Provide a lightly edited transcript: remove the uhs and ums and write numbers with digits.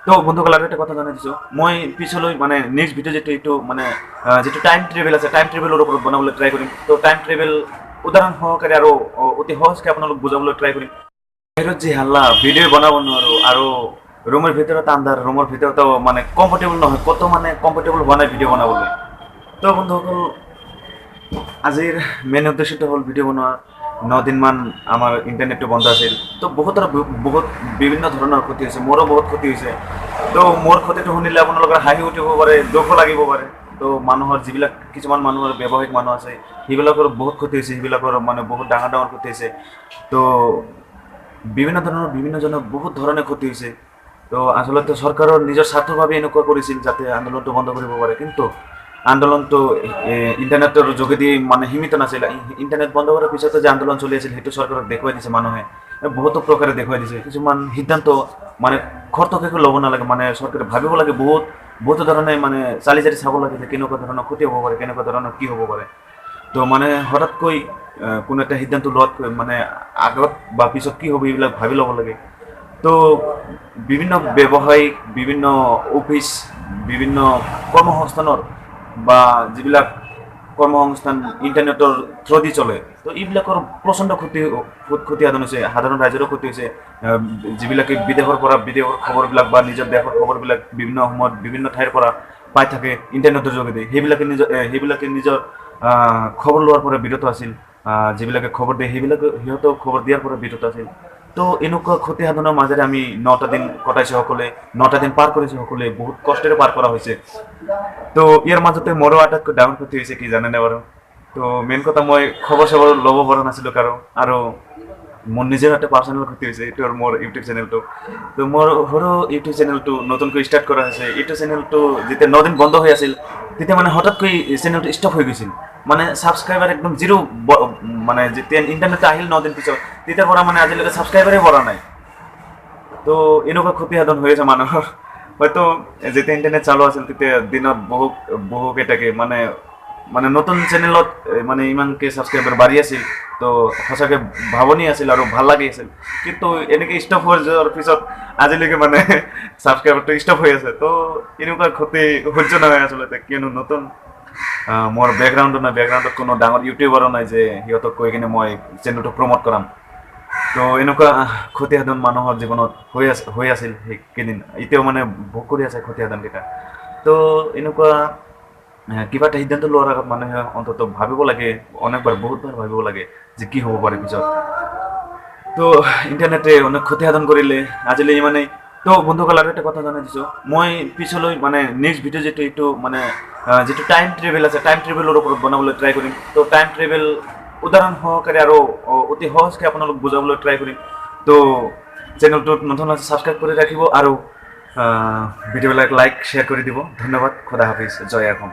তো বন্ধুসকল আৰু এটা কথা জনাই দিছোঁ, মই পিছলৈ মানে নেক্সট ভিডিঅ' যিটো মানে যিটো টাইম ট্ৰেভেল আছে, টাইম ট্ৰেভেলৰ ওপৰত বনাবলৈ ট্ৰাই কৰিম। তো টাইম ট্ৰেভেল উদাহৰণ সহকাৰে আৰু অতি সহজকৈ আপোনালোক বুজাবলৈ ট্ৰাই কৰিম। বাহিৰত যি হাল্লা, ভিডিঅ' বনাব নোৱাৰোঁ, আৰু ৰুমৰ ভিতৰত আন্ধাৰ, ৰুমৰ ভিতৰতো মানে কমফৰ্টেবল নহয়, কত মানে কমফৰ্টেবল হোৱা নাই ভিডিঅ' বনাবলৈ। তো বন্ধুসকল, আজিৰ মেইন উদ্দেশ্যটো হ'ল ভিডিঅ' বনোৱা। 9 দিনমান আমাৰ ইণ্টাৰনেটটো বন্ধ আছিল। তো বহুত বিভিন্ন ধৰণৰ ক্ষতি হৈছে, মোৰো বহুত ক্ষতি হৈছে। তো মোৰ ক্ষতিটো শুনিলে আপোনালোকৰ হাঁহি উঠিব পাৰে, দুখো লাগিব পাৰে। তো মানুহৰ যিবিলাক কিছুমান মানুহৰ ব্যৱসায়িক মানুহ আছে, সেইবিলাকৰ বহুত ক্ষতি হৈছে, সেইবিলাকৰ মানে বহুত ডাঙৰ ডাঙৰ ক্ষতি হৈছে। তো বিভিন্নজনৰ বহুত ধৰণে ক্ষতি হৈছে। তো আচলতে চৰকাৰৰ নিজৰ স্বাৰ্থৰ বাবে এনেকুৱা কৰিছিল যাতে আন্দোলনটো বন্ধ কৰিব পাৰে, কিন্তু আন্দোলনটো ইণ্টাৰনেটৰ যোগেদি মানে সীমিত নাছিল। ইণ্টাৰনেট বন্ধ কৰাৰ পিছতো যে আন্দোলন চলি আছিল, সেইটো চৰকাৰক দেখুৱাই দিছে মানুহে, বহুতো প্ৰকাৰে দেখুৱাই দিছে। কিছুমান সিদ্ধান্ত মানে খৰতকীয়াকৈ ল'ব নালাগে, মানে চৰকাৰে ভাবিব লাগে, বহুতো ধৰণে মানে চালি জাৰি চাব লাগে যে কেনেকুৱা ধৰণৰ ক্ষতি হ'ব পাৰে, কেনেকুৱা ধৰণৰ কি হ'ব পাৰে। তো মানে হঠাৎকৈ কোনো এটা সিদ্ধান্ত লোৱাতকৈ মানে আগত বা পিছত কি হ'ব এইবিলাক ভাবি ল'ব লাগে। তো বিভিন্ন ব্যৱসায়িক, বিভিন্ন অফিচ, বিভিন্ন কৰ্মসংস্থানৰ বা যিবিলাক কৰ্মসংস্থান ইণ্টাৰনেটৰ থ্ৰুদি চলে, তো এইবিলাকৰ প্ৰচণ্ড ক্ষতি সাধন হৈছে, সাধাৰণ ৰাইজৰো ক্ষতি হৈছে। যিবিলাকে বিদেশৰ খবৰবিলাক বা নিজৰ দেশৰ খবৰবিলাক বিভিন্ন সময়ত বিভিন্ন ঠাইৰ পৰা পাই থাকে ইণ্টাৰনেটৰ যোগেদি, সেইবিলাকে নিজৰ খবৰ লোৱাৰ পৰা বিৰত আছিল। যিবিলাকে খবৰ দিয়ে সিহঁতেও খবৰ দিয়াৰ পৰা বিৰত আছিল। তো এনেকুৱা ক্ষতি সাধনৰ মাজেৰে আমি 9টা দিন কটাইছোঁ সকলোৱে, 9টা দিন পাৰ কৰিছোঁ সকলোৱে, বহুত কষ্টেৰে পাৰ কৰা হৈছে। তো ইয়াৰ মাজতে মোৰো আটাইতকৈ ডাঙৰ ক্ষতি হৈছে কি জানেনে বাৰু? তো মেইন কথা, মই খবৰ চবৰ ল'ব পৰা নাছিলোঁ কাৰো, আৰু মোৰ নিজৰ এটা পাৰ্চনেল ক্ষতি হৈছে, এইটো আৰু মোৰ ইউটিউব চেনেলটো। তো মোৰ সৰু ইউটিউব চেনেলটো নতুনকৈ ষ্টাৰ্ট কৰা হৈছে। ইউটিউব চেনেলটো যেতিয়া 9 দিন বন্ধ হৈ আছিল, তেতিয়া মানে হঠাৎকৈ চেনেলটো ষ্টপ হৈ গৈছিল। মানে ছাবস্ক্ৰাইবাৰ একদম জিৰ', মানে যেতিয়া ইণ্টাৰনেট আহিল 9 দিন পিছত, তেতিয়াৰ পৰা মানে আজিলৈকে ছাবস্ক্ৰাইবাৰে পৰা নাই। তো এনেকুৱা ক্ষতি সাধন হৈ আছে মানুহৰ। হয়তো যেতিয়া ইণ্টাৰনেট চালু আছিল তেতিয়া দিনত বহুকেইটাকে মানে নতুন চেনেলত মানে ইমানকে ছাবস্ক্ৰাইবাৰ বাঢ়ি আছিল। তো সঁচাকৈ ভাবনি আছিল আৰু ভাল লাগি আছিল। কিন্তু এনেকৈ ষ্টপ হৈ যোৱাৰ পিছত আজিলৈকে মানে ছাবস্ক্ৰাইবাৰটো ষ্টপ হৈ আছে। তো এনেকুৱা ক্ষতি সহ্য নহয় আচলতে, কিয়নো নতুন মোৰ বেকগ্ৰাউণ্ডত কোনো ডাঙৰ ইউটিউবাৰো নাই যে সিহঁতক কৈ কিনে মই চেনেলটো প্ৰমোট কৰাম। তো এনেকুৱা ক্ষতি সাধন মানুহৰ জীৱনত হৈ আছিল সেইকেইদিন, এতিয়াও মানে ভোগ কৰি আছে ক্ষতি সাধনকেইটা। তো এনেকুৱা কিবা এটা সিদ্ধান্ত লোৱাৰ আগত মানুহে অন্তত ভাবিব লাগে, বহুতবাৰ ভাবিব লাগে যে কি হ'ব পাৰে পিছত। তো ইণ্টাৰনেটে অনেক ক্ষতি সাধন কৰিলে, আজিলৈ ইমানেই। তো বন্ধুসকল আৰু এটা কথা জনাই দিছোঁ, মই পিছলৈ মানে নেক্সট ভিডিঅ' এইটো মানে যিটো টাইম ট্ৰেভেল আছে, টাইম ট্ৰেভেলৰ ওপৰত বনাবলৈ ট্ৰাই কৰিম। তো টাইম ট্ৰেভেল উদাহৰণ সহকাৰে আৰু অতি সহজকৈ আপোনালোক বুজাবলৈ ট্ৰাই কৰিম। তো চেনেলটোত নতুন আছে, ছাবস্ক্ৰাইব কৰি ৰাখিব, আৰু ভিডিঅ'বিলাক লাইক শ্বেয়াৰ কৰি দিব। ধন্যবাদ। খোদা হাফিজ। জয় অসম।